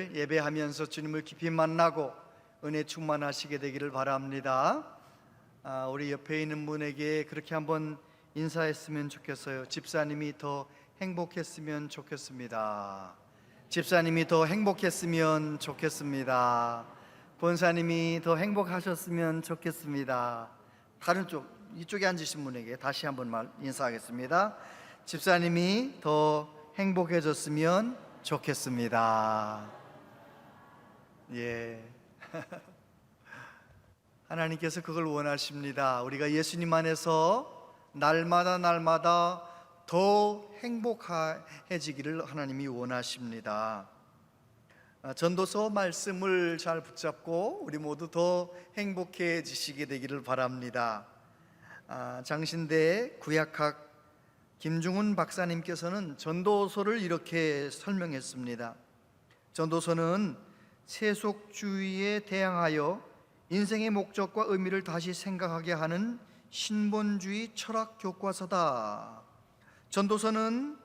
오늘 예배하면서 주님을 깊이 만나고 은혜 충만하시게 되기를 바랍니다. 우리 옆에 있는 분에게 그렇게 한번 인사했으면 좋겠어요. 집사님이 더 행복했으면 좋겠습니다. 집사님이 더 행복했으면 좋겠습니다. 본사님이 더 행복하셨으면 좋겠습니다. 다른 쪽, 이쪽에 앉으신 분에게 다시 한번 인사하겠습니다. 집사님이 더 행복해졌으면 좋겠습니다. 예. 하나님께서 그걸 원하십니다. 우리가 예수님 안에서 날마다 더 행복해지기를 하나님이 원하십니다. 전도서 말씀을 잘 붙잡고 우리 모두 더 행복해지시게 되기를 바랍니다. 장신대 구약학 김중훈 박사님께서는 전도서를 이렇게 설명했습니다. 전도서는 세속주의에 대항하여 인생의 목적과 의미를 다시 생각하게 하는 신본주의 철학 교과서다. 전도서는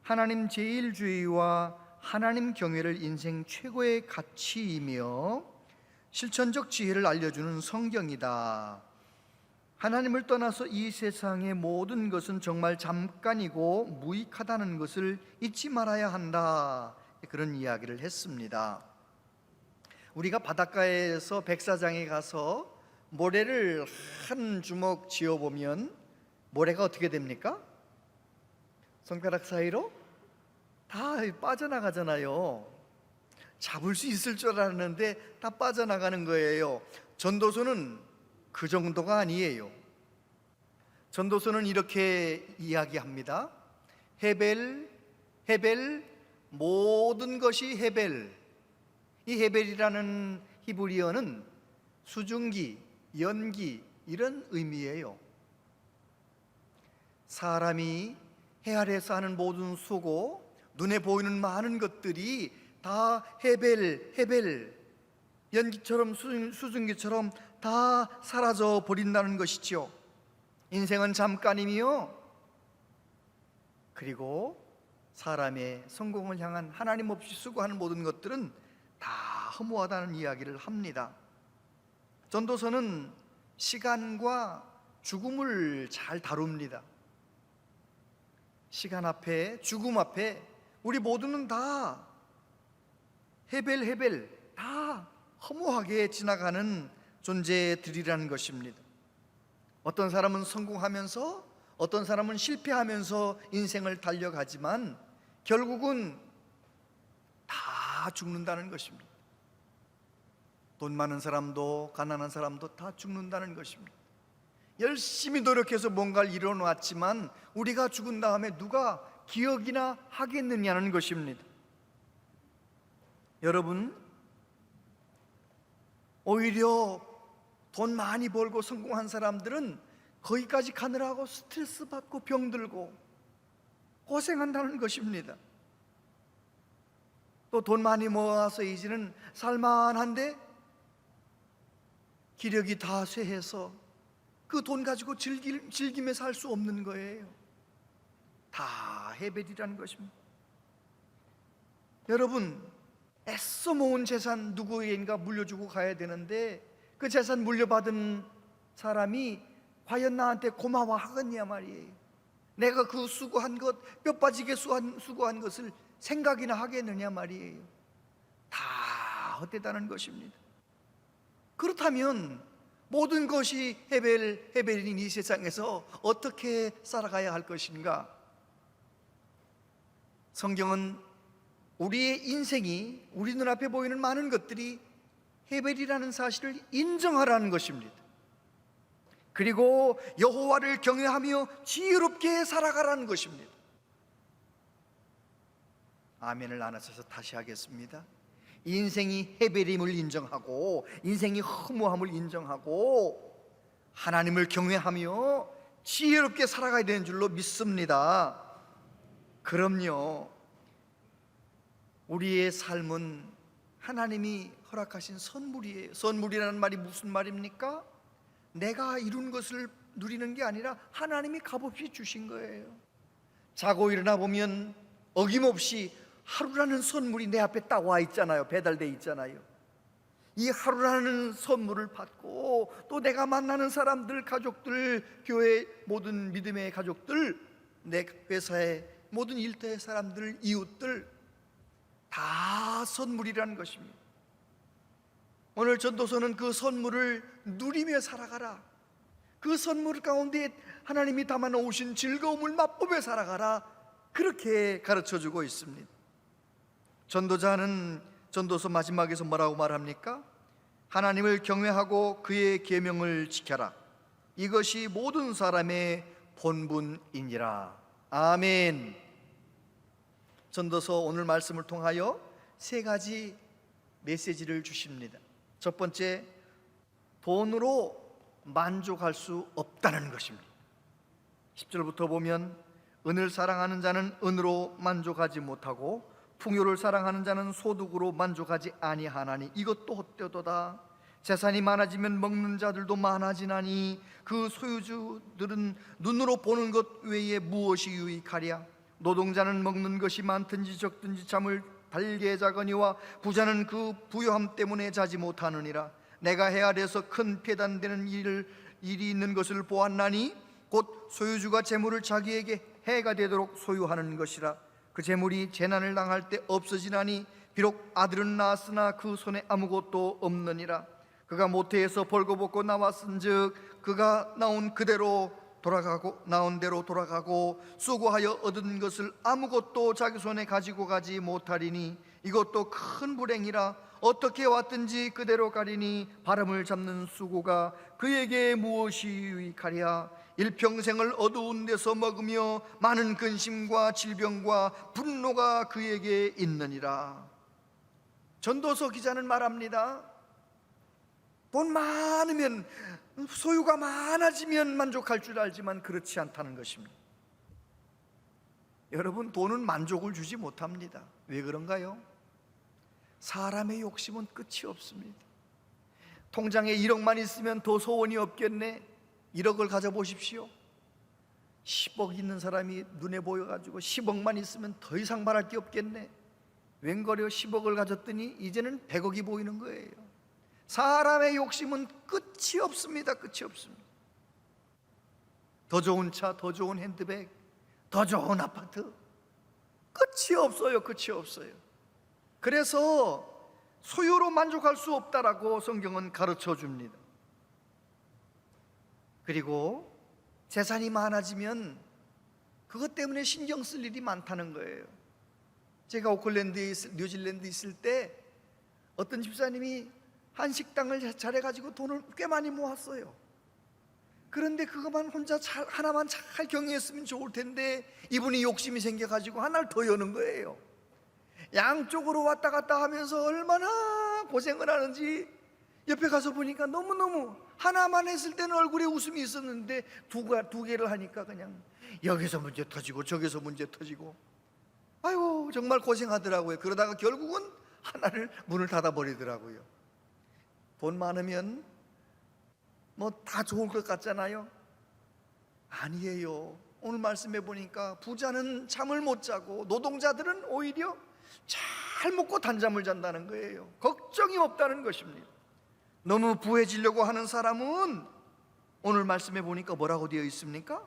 하나님 제일주의와 하나님 경외를 인생 최고의 가치이며 실천적 지혜를 알려주는 성경이다. 하나님을 떠나서 이 세상의 모든 것은 정말 잠깐이고 무익하다는 것을 잊지 말아야 한다. 그런 이야기를 했습니다. 우리가 바닷가에서 백사장에 가서 모래를 한 주먹 쥐어보면 모래가 어떻게 됩니까? 손가락 사이로 다 빠져나가잖아요. 잡을 수 있을 줄 알았는데 다 빠져나가는 거예요. 전도서는 그 정도가 아니에요. 전도서는 이렇게 이야기합니다. 헤벨, 모든 것이 헤벨. 이 헤벨이라는 히브리어는 수증기, 연기 이런 의미예요. 사람이 해 아래에서 하는 모든 수고, 눈에 보이는 많은 것들이 다 헤벨, 연기처럼 수증기처럼 다 사라져 버린다는 것이죠. 인생은 잠깐이며, 그리고 사람의 성공을 향한 하나님 없이 수고하는 모든 것들은 다 허무하다는 이야기를 합니다. 전도서는 시간과 죽음을 잘 다룹니다. 시간 앞에, 죽음 앞에 우리 모두는 다 헤벨 다 허무하게 지나가는 존재들이라는 것입니다. 어떤 사람은 성공하면서 어떤 사람은 실패하면서 인생을 달려가지만 결국은 다 죽는다는 것입니다. 돈 많은 사람도 가난한 사람도 다 죽는다는 것입니다. 열심히 노력해서 뭔가를 이뤄놨지만 우리가 죽은 다음에 누가 기억이나 하겠느냐는 것입니다. 여러분, 오히려 돈 많이 벌고 성공한 사람들은 거기까지 가느라고 스트레스 받고 병들고 고생한다는 것입니다. 또 돈 많이 모아서 이제는 살만한데 기력이 다 쇠해서 그 돈 가지고 즐기며 살 수 없는 거예요. 다 헤벨이라는 것입니다. 여러분, 애써 모은 재산 누구에게인가 물려주고 가야 되는데 그 재산 물려받은 사람이 과연 나한테 고마워하겠냐 말이에요. 내가 그 수고한 것, 뼈 빠지게 수고한 것을 생각이나 하겠느냐 말이에요. 다 헛되다는 것입니다. 그렇다면 모든 것이 헤벨인 이 세상에서 어떻게 살아가야 할 것인가? 성경은 우리의 인생이, 우리 눈앞에 보이는 많은 것들이 헤벨이라는 사실을 인정하라는 것입니다. 그리고 여호와를 경외하며 지혜롭게 살아가라는 것입니다. 아멘을 안 하셔서 다시 하겠습니다. 인생이 헤벨임을 인정하고 인생이 허무함을 인정하고 하나님을 경외하며 지혜롭게 살아가야 되는 줄로 믿습니다. 그럼요, 우리의 삶은 하나님이 허락하신 선물이에요. 선물이라는 말이 무슨 말입니까? 내가 이룬 것을 누리는 게 아니라 하나님이 값없이 주신 거예요. 자고 일어나 보면 어김없이 하루라는 선물이 내 앞에 딱 와 있잖아요. 배달돼 있잖아요. 이 하루라는 선물을 받고 또 내가 만나는 사람들, 가족들, 교회 모든 믿음의 가족들, 내 회사의 모든 일터의 사람들, 이웃들 다 선물이라는 것입니다. 오늘 전도서는 그 선물을 누리며 살아가라, 그 선물 가운데 하나님이 담아 놓으신 즐거움을 맛보며 살아가라, 그렇게 가르쳐주고 있습니다. 전도자는 전도서 마지막에서 뭐라고 말합니까? 하나님을 경외하고 그의 계명을 지켜라, 이것이 모든 사람의 본분이니라. 아멘. 전도서 오늘 말씀을 통하여 세 가지 메시지를 주십니다. 첫 번째, 돈으로 만족할 수 없다는 것입니다. 10절부터 보면 은을 사랑하는 자는 은으로 만족하지 못하고 풍요를 사랑하는 자는 소득으로 만족하지 아니하나니 이것도 헛되도다. 재산이 많아지면 먹는 자들도 많아지나니 그 소유주들은 눈으로 보는 것 외에 무엇이 유익하랴. 노동자는 먹는 것이 많든지 적든지 잠을 달게 자거니와 부자는 그 부요함 때문에 자지 못하느니라. 내가 헤아려서 큰 배단되는 일이 있는 것을 보았나니 곧 소유주가 재물을 자기에게 해가 되도록 소유하는 것이라. 그 재물이 재난을 당할 때 없어지나니 비록 아들은 낳았으나 그 손에 아무것도 없느니라. 그가 모태에서 벌거벗고 나왔은즉 그가 나온 대로 돌아가고 수고하여 얻은 것을 아무것도 자기 손에 가지고 가지 못하리니 이것도 큰 불행이라. 어떻게 왔든지 그대로 가리니 바람을 잡는 수고가 그에게 무엇이 유익하랴. 일평생을 어두운 데서 먹으며 많은 근심과 질병과 분노가 그에게 있느니라. 전도서 기자는 말합니다. 돈 많으면, 소유가 많아지면 만족할 줄 알지만 그렇지 않다는 것입니다. 여러분, 돈은 만족을 주지 못합니다. 왜 그런가요? 사람의 욕심은 끝이 없습니다. 통장에 1억만 있으면 더 소원이 없겠네. 1억을 가져보십시오. 10억 있는 사람이 눈에 보여가지고 10억만 있으면 더 이상 바랄 게 없겠네. 웬걸요, 10억을 가졌더니 이제는 100억이 보이는 거예요. 사람의 욕심은 끝이 없습니다. 끝이 없습니다. 더 좋은 차, 더 좋은 핸드백, 더 좋은 아파트, 끝이 없어요. 끝이 없어요. 그래서 소유로 만족할 수 없다라고 성경은 가르쳐 줍니다. 그리고 재산이 많아지면 그것 때문에 신경 쓸 일이 많다는 거예요. 제가 오클랜드에 뉴질랜드 있을 때 어떤 집사님이 한 식당을 차려가지고 돈을 꽤 많이 모았어요. 그런데 그것만 혼자 하나만 잘 경영했으면 좋을 텐데 이분이 욕심이 생겨가지고 하나를 더 여는 거예요. 양쪽으로 왔다 갔다 하면서 얼마나 고생을 하는지 옆에 가서 보니까 너무너무, 하나만 했을 때는 얼굴에 웃음이 있었는데 두 개를 하니까 그냥 여기서 문제 터지고 저기서 문제 터지고, 아이고 정말 고생하더라고요. 그러다가 결국은 하나를 문을 닫아버리더라고요. 돈 많으면 뭐 다 좋을 것 같잖아요. 아니에요. 오늘 말씀해 보니까 부자는 잠을 못 자고 노동자들은 오히려 잘 먹고 단잠을 잔다는 거예요. 걱정이 없다는 것입니다. 너무 부해지려고 하는 사람은 오늘 말씀해 보니까 뭐라고 되어 있습니까?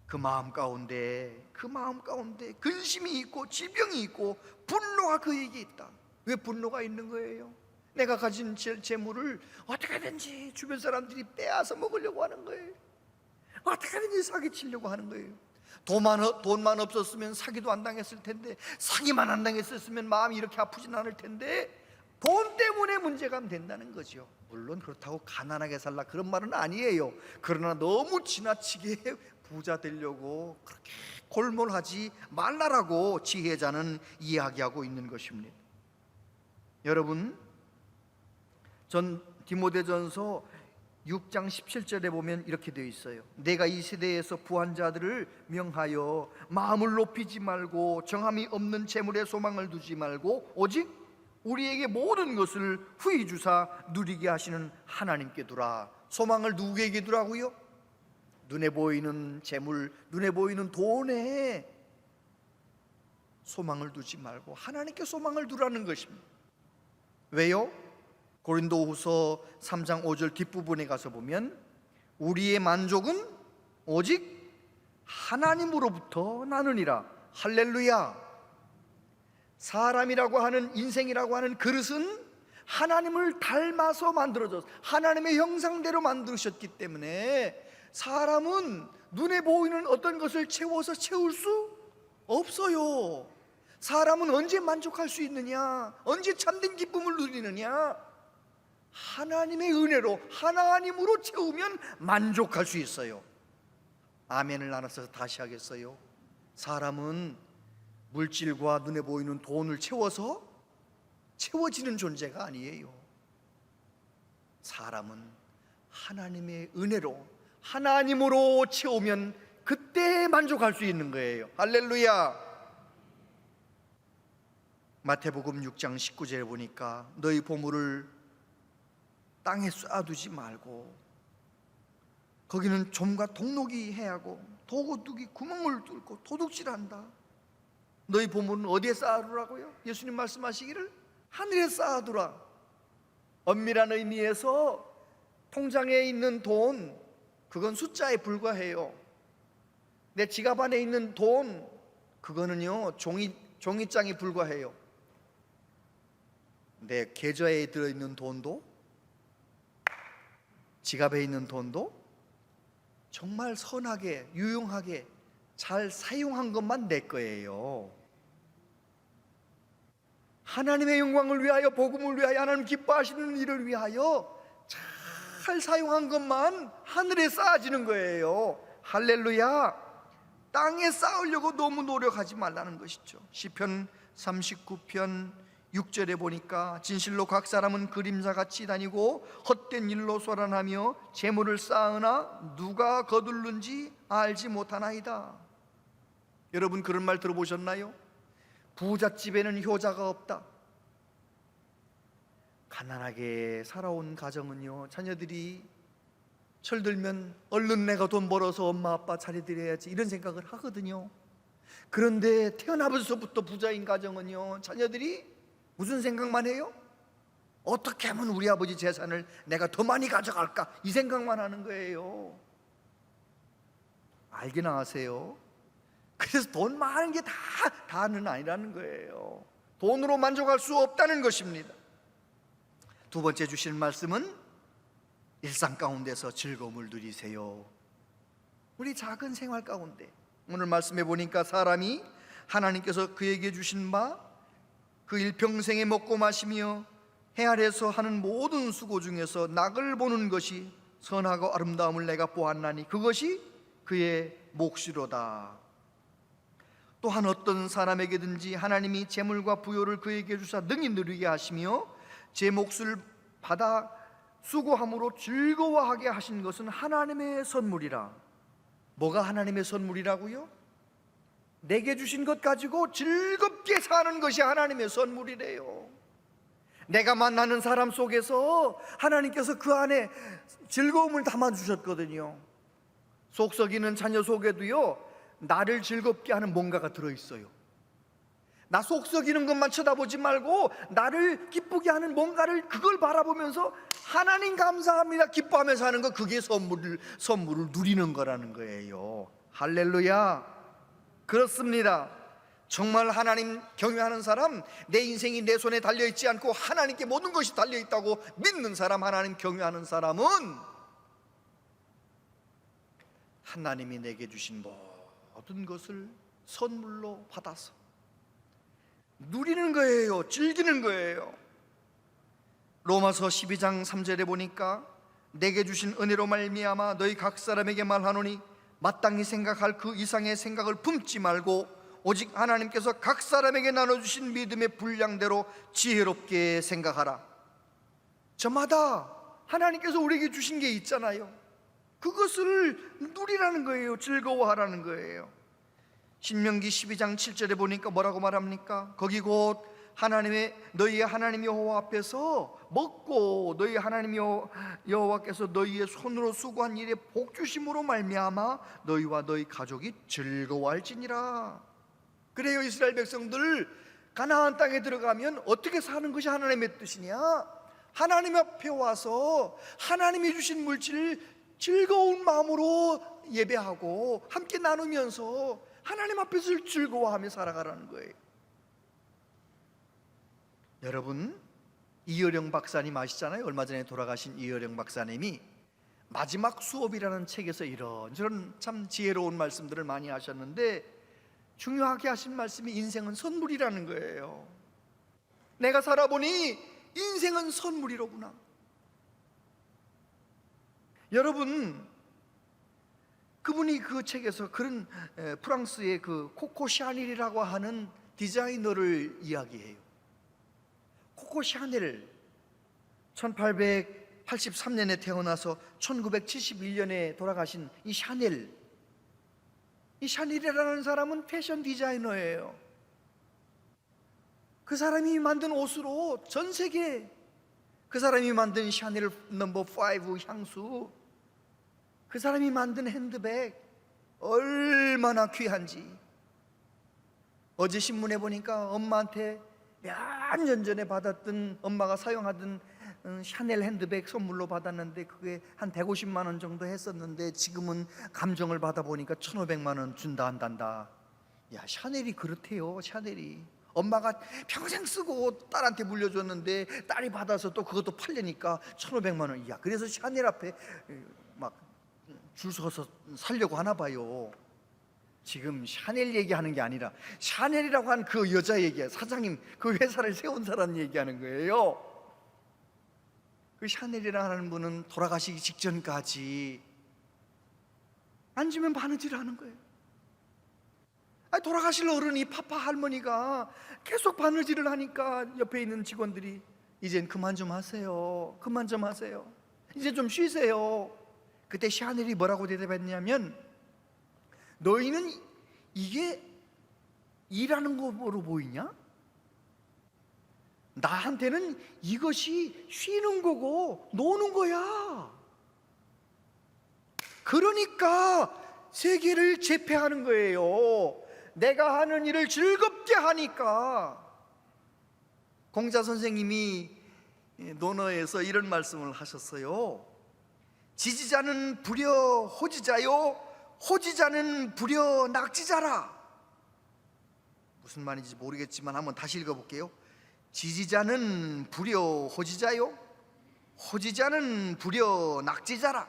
그 마음 가운데 근심이 있고 질병이 있고 분노가 그에게 있다. 왜 분노가 있는 거예요? 내가 가진 재물을 어떻게든지 주변 사람들이 빼앗아 먹으려고 하는 거예요. 어떻게든지 사기치려고 하는 거예요. 돈만 없었으면 사기도 안 당했을 텐데, 사기만 안 당했었으면 마음이 이렇게 아프진 않을 텐데 돈 때문에 문제가 된다는 거죠. 물론 그렇다고 가난하게 살라 그런 말은 아니에요. 그러나 너무 지나치게 부자 되려고 그렇게 골몰하지 말라라고 지혜자는 이야기하고 있는 것입니다. 여러분, 전 디모데전서 6장 17절에 보면 이렇게 되어 있어요. 내가 이 세대에서 부한 자들을 명하여 마음을 높이지 말고 정함이 없는 재물에 소망을 두지 말고 오직 우리에게 모든 것을 후히 주사 누리게 하시는 하나님께 두라. 소망을 누구에게 두라고요? 눈에 보이는 재물, 눈에 보이는 돈에 소망을 두지 말고 하나님께 소망을 두라는 것입니다. 왜요? 고린도후서 3장 5절 뒷부분에 가서 보면 우리의 만족은 오직 하나님으로부터 나느니라. 할렐루야. 사람이라고 하는, 인생이라고 하는 그릇은 하나님을 닮아서 만들어졌어. 하나님의 형상대로 만드셨기 때문에 사람은 눈에 보이는 어떤 것을 채워서 채울 수 없어요. 사람은 언제 만족할 수 있느냐? 언제 참된 기쁨을 누리느냐? 하나님의 은혜로, 하나님으로 채우면 만족할 수 있어요. 아멘을 나눠서 다시 하겠어요. 사람은 물질과 눈에 보이는 돈을 채워서 채워지는 존재가 아니에요. 사람은 하나님의 은혜로, 하나님으로 채우면 그때 만족할 수 있는 거예요. 할렐루야. 마태복음 6장 19절에 보니까 너희 보물을 땅에 쌓아두지 말고, 거기는 좀과 동록이 해하고 도둑이 구멍을 뚫고 도둑질한다. 너희 보물은 어디에 쌓아두라고요? 예수님 말씀하시기를 하늘에 쌓아두라. 엄밀한 의미에서 통장에 있는 돈, 그건 숫자에 불과해요. 내 지갑 안에 있는 돈, 그거는요 종이장에 불과해요. 내 계좌에 들어있는 돈도, 지갑에 있는 돈도 정말 선하게, 유용하게 잘 사용한 것만 내 거예요. 하나님의 영광을 위하여, 복음을 위하여, 하나님 기뻐하시는 일을 위하여 잘 사용한 것만 하늘에 쌓아지는 거예요. 할렐루야. 땅에 쌓으려고 너무 노력하지 말라는 것이죠. 시편 39편 6절에 보니까 진실로 각 사람은 그림자같이 다니고 헛된 일로 쏘란하며 재물을 쌓으나 누가 거둘는지 알지 못하나이다. 여러분 그런 말 들어보셨나요? 부잣집에는 효자가 없다. 가난하게 살아온 가정은요, 자녀들이 철들면 얼른 내가 돈 벌어서 엄마 아빠 차려드려야지, 이런 생각을 하거든요. 그런데 태어나면서부터 부자인 가정은요, 자녀들이 무슨 생각만 해요? 어떻게 하면 우리 아버지 재산을 내가 더 많이 가져갈까, 이 생각만 하는 거예요. 알기나 하세요? 그래서 돈 많은 게 다는 아니라는 거예요. 돈으로 만족할 수 없다는 것입니다. 두 번째 주시는 말씀은 일상 가운데서 즐거움을 누리세요. 우리 작은 생활 가운데, 오늘 말씀해 보니까 사람이 하나님께서 그에게 주신 바 그 일평생에 먹고 마시며 해 아래서 하는 모든 수고 중에서 낙을 보는 것이 선하고 아름다움을 내가 보았나니 그것이 그의 몫이로다. 또한 어떤 사람에게든지 하나님이 재물과 부요를 그에게 주사 능히 누리게 하시며 제 몫을 받아 수고함으로 즐거워하게 하신 것은 하나님의 선물이라. 뭐가 하나님의 선물이라고요? 내게 주신 것 가지고 즐겁게 사는 것이 하나님의 선물이래요. 내가 만나는 사람 속에서 하나님께서 그 안에 즐거움을 담아주셨거든요. 속 썩이는 자녀 속에도요, 나를 즐겁게 하는 뭔가가 들어있어요. 나 속 썩이는 것만 쳐다보지 말고 나를 기쁘게 하는 뭔가를, 그걸 바라보면서 하나님 감사합니다 기뻐하면서 하는 거, 그게 선물을 누리는 거라는 거예요. 할렐루야. 그렇습니다. 정말 하나님 경외하는 사람, 내 인생이 내 손에 달려있지 않고 하나님께 모든 것이 달려있다고 믿는 사람, 하나님 경외하는 사람은 하나님이 내게 주신 모든 것을 선물로 받아서 누리는 거예요. 즐기는 거예요. 로마서 12장 3절에 보니까 내게 주신 은혜로 말미암아 너희 각 사람에게 말하노니 마땅히 생각할 그 이상의 생각을 품지 말고 오직 하나님께서 각 사람에게 나눠주신 믿음의 분량대로 지혜롭게 생각하라. 저마다 하나님께서 우리에게 주신 게 있잖아요. 그것을 누리라는 거예요. 즐거워하라는 거예요. 신명기 12장 7절에 보니까 뭐라고 말합니까? 거기 곧 너희의 하나님 여호와 앞에서 먹고 너희 하나님 여호와께서 너희의 손으로 수고한 일에 복 주심으로 말미암아 너희와 너희 가족이 즐거워할지니라. 그래요. 이스라엘 백성들 가나안 땅에 들어가면 어떻게 사는 것이 하나님의 뜻이냐? 하나님 앞에 와서 하나님이 주신 물질을 즐거운 마음으로 예배하고 함께 나누면서 하나님 앞에서 즐거워하며 살아가라는 거예요. 여러분, 이어령 박사님 아시잖아요. 얼마 전에 돌아가신 이어령 박사님이 마지막 수업이라는 책에서 이런저런 참 지혜로운 말씀들을 많이 하셨는데, 중요하게 하신 말씀이 인생은 선물이라는 거예요. 내가 살아보니 인생은 선물이로구나. 여러분, 그분이 그 책에서 그런 프랑스의 그 코코 샤넬이라고 하는 디자이너를 이야기해요. 코코 샤넬 1883년에 태어나서 1971년에 돌아가신 이 샤넬, 이 샤넬이라는 사람은 패션 디자이너예요. 그 사람이 만든 옷으로 전 세계, 그 사람이 만든 샤넬 넘버 5 향수, 그 사람이 만든 핸드백 얼마나 귀한지. 어제 신문에 보니까 엄마한테 몇 년 전에 받았던, 엄마가 사용하던 샤넬 핸드백 선물로 받았는데 그게 한 150만 원 정도 했었는데 지금은 감정을 받아보니까 1,500만 원 준다 한단다. 야, 샤넬이 그렇대요. 샤넬이 엄마가 평생 쓰고 딸한테 물려줬는데 딸이 받아서 또 그것도 팔려니까 1,500만 원. 야, 그래서 샤넬 앞에 막 줄 서서 살려고 하나 봐요. 지금 샤넬 얘기하는 게 아니라 샤넬이라고 한 그 여자 얘기야. 사장님, 그 회사를 세운 사람 얘기하는 거예요. 그 샤넬이라는 분은 돌아가시기 직전까지 앉으면 바느질 하는 거예요. 아니, 돌아가실 어른이 파파 할머니가 계속 바느질을 하니까 옆에 있는 직원들이 이젠 그만 좀 하세요. 그만 좀 하세요. 이제 좀 쉬세요. 그때 샤넬이 뭐라고 대답했냐면, 너희는 이게 일하는 거로 보이냐? 나한테는 이것이 쉬는 거고 노는 거야. 그러니까 세계를 제패하는 거예요. 내가 하는 일을 즐겁게 하니까. 공자 선생님이 논어에서 이런 말씀을 하셨어요. 지지자는 불여 호지자요, 호지자는 불여 낙지자라. 무슨 말인지 모르겠지만 한번 다시 읽어볼게요. 지지자는 불여 호지자요, 호지자는 불여 낙지자라.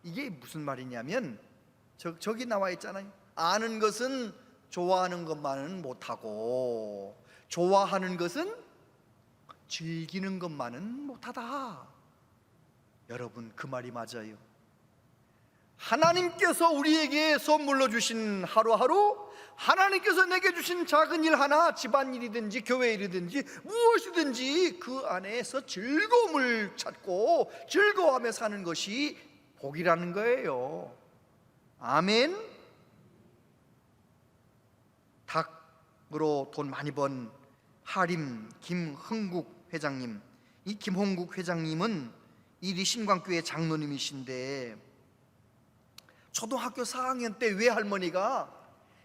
이게 무슨 말이냐면, 저기 나와 있잖아요. 아는 것은 좋아하는 것만은 못하고 좋아하는 것은 즐기는 것만은 못하다. 여러분, 그 말이 맞아요. 하나님께서 우리에게 선물로 주신 하루하루, 하나님께서 내게 주신 작은 일 하나, 집안일이든지 교회일이든지 무엇이든지 그 안에서 즐거움을 찾고 즐거워하며 사는 것이 복이라는 거예요. 아멘. 닭으로 돈 많이 번 하림 김흥국 회장님, 이 김홍국 회장님은 이 리신광교회 장로님이신데, 초등학교 4학년 때 외할머니가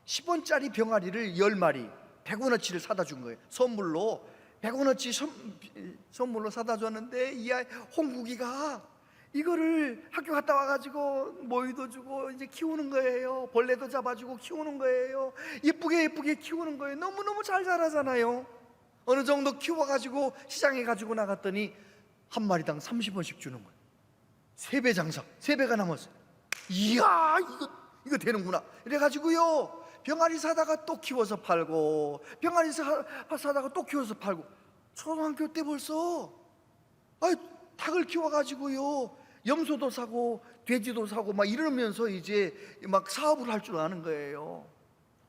10원짜리 병아리를 10마리 100원어치를 사다 준 거예요. 선물로 100원어치 선물로 사다 줬는데, 이 아이 홍국이가 이거를 학교 갔다 와가지고 모이도 주고 이제 키우는 거예요. 벌레도 잡아주고 키우는 거예요. 예쁘게 키우는 거예요. 너무너무 잘 자라잖아요. 어느 정도 키워가지고 시장에 가지고 나갔더니 한 마리당 30원씩 주는 거예요. 3배 장사, 3배가 남았어요. 이야, 이거 되는구나. 이래가지고요, 병아리 사다가 또 키워서 팔고, 병아리 사다가 또 키워서 팔고. 초등학교 때 벌써 닭을 키워가지고요, 염소도 사고 돼지도 사고 막 이러면서 이제 막 사업을 할 줄 아는 거예요.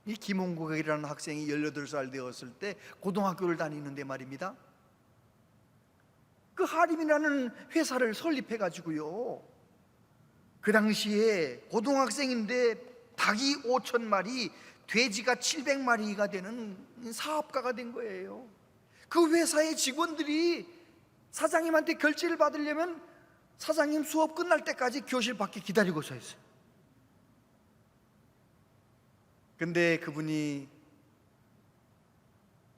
이 김홍국이라는 학생이 18살 되었을 때 고등학교를 다니는데 말입니다, 그 하림이라는 회사를 설립해가지고요, 그 당시에 고등학생인데 닭이 5,000마리, 돼지가 700마리가 되는 사업가가 된 거예요. 그 회사의 직원들이 사장님한테 결제를 받으려면 사장님 수업 끝날 때까지 교실 밖에 기다리고 서 있어요. 근데 그분이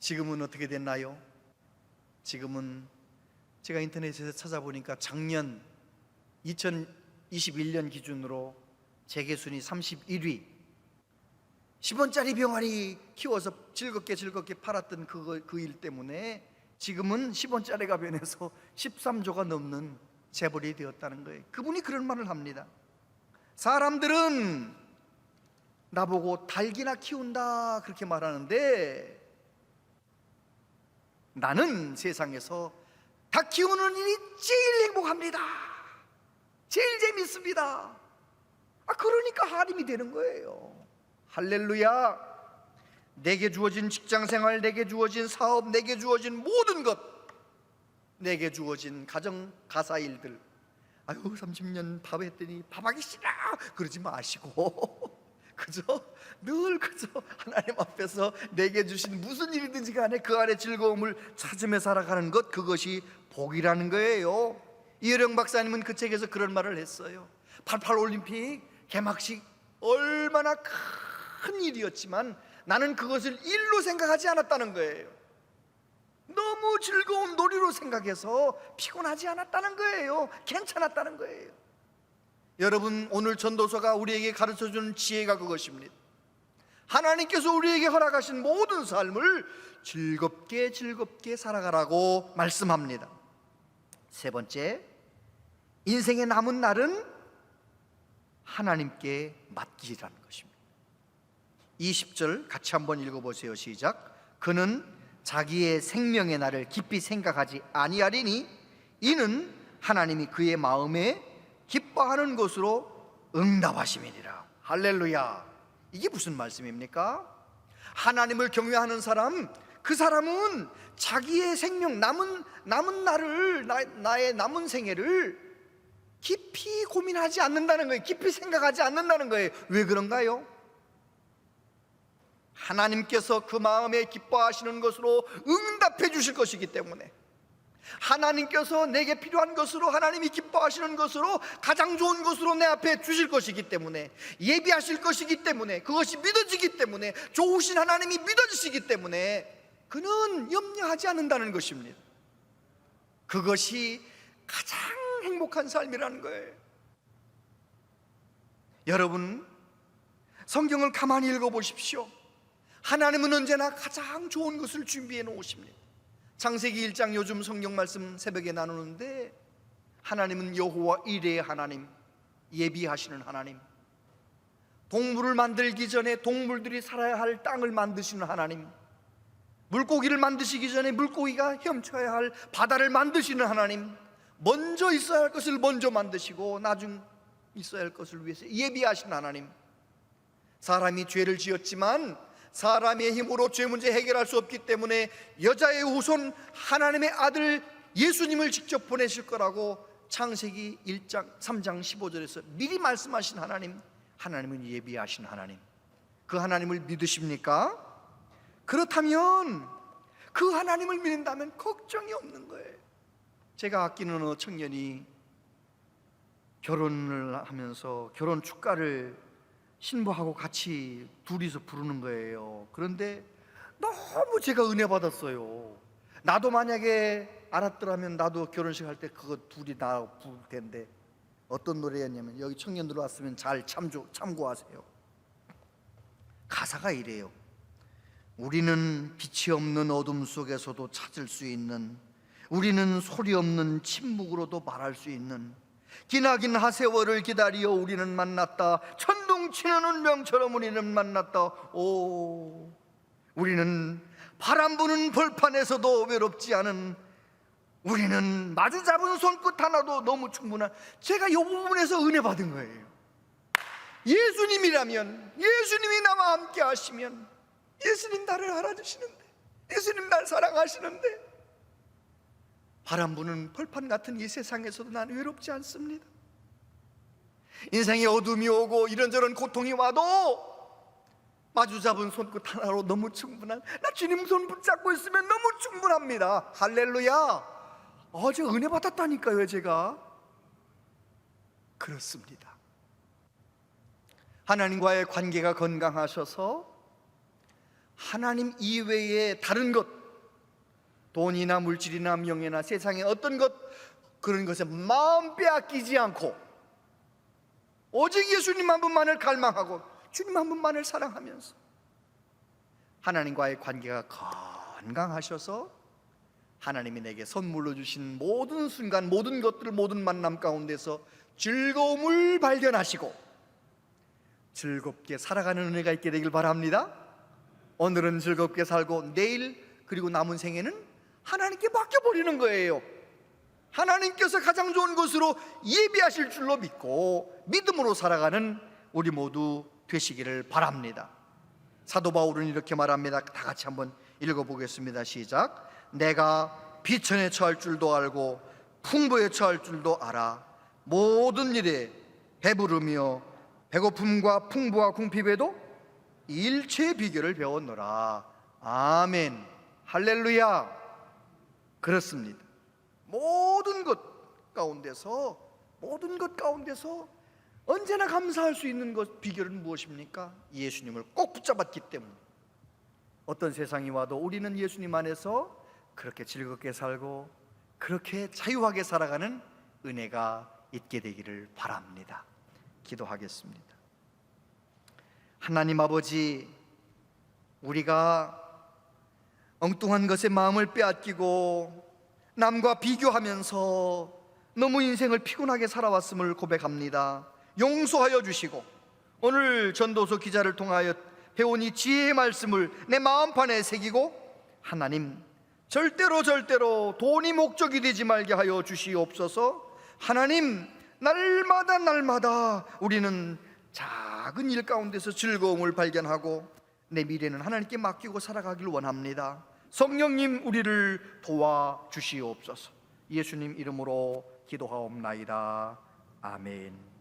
지금은 어떻게 됐나요? 지금은 제가 인터넷에서 찾아보니까 작년 2021년 기준으로 재계순위 31위, 10원짜리 병아리 키워서 즐겁게 팔았던 그 일 때문에 지금은 10원짜리가 변해서 13조가 넘는 재벌이 되었다는 거예요. 그분이 그런 말을 합니다. 사람들은 나보고 닭이나 키운다 그렇게 말하는데 나는 세상에서 닭 키우는 일이 제일 행복합니다. 제일 재밌습니다. 그러니까 하림이 되는 거예요. 할렐루야. 내게 주어진 직장생활, 내게 주어진 사업, 내게 주어진 모든 것, 내게 주어진 가정 가사일들, 아유 30년 밥 했더니 밥하기 싫어 그러지 마시고 그저 하나님 앞에서 내게 주신 무슨 일이든지 간에 그 안에 즐거움을 찾으며 살아가는 것, 그것이 복이라는 거예요. 이혜령 박사님은 그 책에서 그런 말을 했어요. 88 올림픽 개막식 얼마나 큰 일이었지만 나는 그것을 일로 생각하지 않았다는 거예요. 너무 즐거운 놀이로 생각해서 피곤하지 않았다는 거예요. 괜찮았다는 거예요. 여러분, 오늘 전도서가 우리에게 가르쳐주는 지혜가 그것입니다. 하나님께서 우리에게 허락하신 모든 삶을 즐겁게 살아가라고 말씀합니다. 세 번째, 인생의 남은 날은 하나님께 맡기라는 것입니다. 20절 같이 한번 읽어보세요. 시작. 그는 자기의 생명의 날을 깊이 생각하지 아니하리니 이는 하나님이 그의 마음에 기뻐하는 것으로 응답하심이니라. 할렐루야. 이게 무슨 말씀입니까? 하나님을 경외하는 사람, 그 사람은 자기의 생명, 남은 날을, 나의 남은 생애를 깊이 고민하지 않는다는 거예요. 깊이 생각하지 않는다는 거예요. 왜 그런가요? 하나님께서 그 마음에 기뻐하시는 것으로 응답해 주실 것이기 때문에, 하나님께서 내게 필요한 것으로, 하나님이 기뻐하시는 것으로, 가장 좋은 것으로 내 앞에 주실 것이기 때문에, 예비하실 것이기 때문에, 그것이 믿어지기 때문에, 좋으신 하나님이 믿어지시기 때문에 그는 염려하지 않는다는 것입니다. 그것이 가장 행복한 삶이라는 거예요. 여러분, 성경을 가만히 읽어보십시오. 하나님은 언제나 가장 좋은 것을 준비해 놓으십니다. 창세기 1장 요즘 성경 말씀 새벽에 나누는데, 하나님은 여호와 이레의 하나님, 예비하시는 하나님, 동물을 만들기 전에 동물들이 살아야 할 땅을 만드시는 하나님, 물고기를 만드시기 전에 물고기가 헤엄쳐야 할 바다를 만드시는 하나님, 먼저 있어야 할 것을 먼저 만드시고 나중 있어야 할 것을 위해서 예비하신 하나님. 사람이 죄를 지었지만 사람의 힘으로 죄 문제 해결할 수 없기 때문에 여자의 후손 하나님의 아들 예수님을 직접 보내실 거라고 창세기 1장 3장 15절에서 미리 말씀하신 하나님, 하나님은 예비하신 하나님. 그 하나님을 믿으십니까? 그렇다면, 그 하나님을 믿는다면 걱정이 없는 거예요. 제가 아끼는 어느 청년이 결혼을 하면서 결혼 축가를 신부하고 같이 둘이서 부르는 거예요. 그런데 너무 제가 은혜 받았어요. 나도 만약에 알았더라면 나도 결혼식 할 때 그거 둘이 나 부를 텐데, 어떤 노래였냐면, 여기 청년들 왔으면 잘 참고하세요. 가사가 이래요. 우리는 빛이 없는 어둠 속에서도 찾을 수 있는, 우리는 소리 없는 침묵으로도 말할 수 있는, 기나긴 하세월을 기다려 우리는 만났다. 천둥치는 운명처럼 우리는 만났다. 오, 우리는 바람 부는 벌판에서도 외롭지 않은, 우리는 마주 잡은 손끝 하나도 너무 충분한. 제가 이 부분에서 은혜 받은 거예요. 예수님이라면, 예수님이 나와 함께 하시면, 예수님 나를 알아주시는데, 예수님 날 사랑하시는데, 바람 부는 벌판 같은 이 세상에서도 난 외롭지 않습니다. 인생에 어둠이 오고 이런저런 고통이 와도 마주 잡은 손끝 하나로 너무 충분한, 나 주님 손 붙잡고 있으면 너무 충분합니다. 할렐루야. 제가 은혜 받았다니까요. 제가 그렇습니다. 하나님과의 관계가 건강하셔서 하나님 이외에 다른 것, 돈이나 물질이나 명예나 세상의 어떤 것, 그런 것에 마음 빼앗기지 않고 오직 예수님 한 분만을 갈망하고 주님 한 분만을 사랑하면서 하나님과의 관계가 건강하셔서 하나님이 내게 선물로 주신 모든 순간, 모든 것들, 모든 만남 가운데서 즐거움을 발견하시고 즐겁게 살아가는 은혜가 있게 되길 바랍니다. 오늘은 즐겁게 살고 내일 그리고 남은 생에는 하나님께 맡겨버리는 거예요. 하나님께서 가장 좋은 것으로 예비하실 줄로 믿고 믿음으로 살아가는 우리 모두 되시기를 바랍니다. 사도 바울은 이렇게 말합니다. 다 같이 한번 읽어보겠습니다. 시작. 내가 비천에 처할 줄도 알고 풍부에 처할 줄도 알아 모든 일에 배부르며 배고픔과 풍부와 궁핍에도 일체의 비결을 배웠노라. 아멘. 할렐루야. 그렇습니다. 모든 것 가운데서 언제나 감사할 수 있는 것, 비결은 무엇입니까? 예수님을 꼭 붙잡았기 때문에 어떤 세상이 와도 우리는 예수님 안에서 그렇게 즐겁게 살고 그렇게 자유하게 살아가는 은혜가 있게 되기를 바랍니다. 기도하겠습니다. 하나님 아버지, 우리가 엉뚱한 것에 마음을 빼앗기고 남과 비교하면서 너무 인생을 피곤하게 살아왔음을 고백합니다. 용서하여 주시고 오늘 전도서 기자를 통하여 배운 이 지혜의 말씀을 내 마음판에 새기고 하나님, 절대로 돈이 목적이 되지 말게 하여 주시옵소서. 하나님, 날마다 우리는 작은 일 가운데서 즐거움을 발견하고 내 미래는 하나님께 맡기고 살아가길 원합니다. 성령님, 우리를 도와주시옵소서. 예수님 이름으로 기도하옵나이다. 아멘.